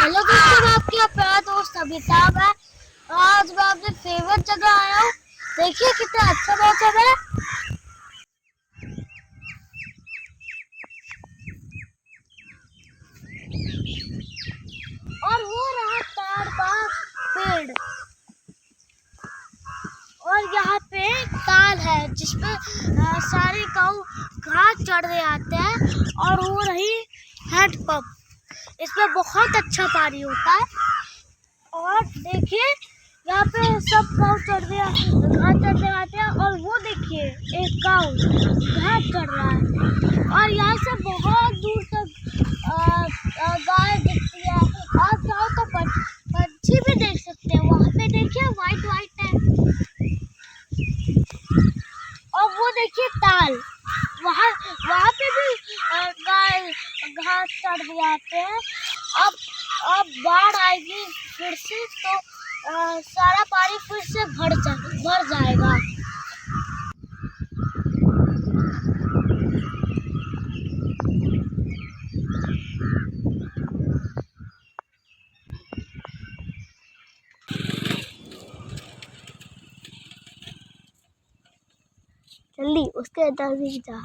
Hello दोस्तों, मैं आपके अपना दोस्त अमिताभ है। आज मैं अपने फेवरेट जगह आया हूँ। देखिए कितना अच्छा मौसम है। और वो रहा ताड़ का पेड़, और यहाँ पे ताल है जिसपे सारे काऊ घास चढ़ने आते हैं। और वो रही हैंडपंप, इसमें बहुत अच्छा पानी होता है। और देखिए यहाँ पे सब काऊ घास चढ़ने आते हैं। और वो देखिए एक काऊ घास चढ़ रहा है। और यहाँ से बहुत दूर तक गाय दिखती है। आप चाहो तो पंछी भी देख सकते हैं। वहाँ पे देखिए वाइट वाइट है। और वो देखिए ताल, वहाँ पे भी गाय घास चढ़ जाते हैं। अब बाढ़ आएगी फिर से, तो सारा पानी फिर से भर जाएगा। जल्दी उसके अंदर भी जा।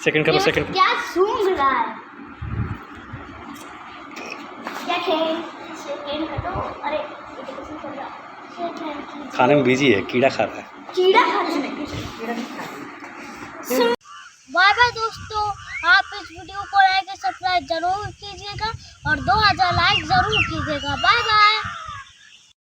सेकंड करो, सेकंड क्या सूंघ रहा है? क्या सेकंड करो। अरे खाने में बिजी है, कीड़ा खा रहा है। बाय बाय दोस्तों, आप इस वीडियो को लाइक और सब्सक्राइब जरूर कीजिएगा और 2000 लाइक जरूर कीजिएगा। Bye bye.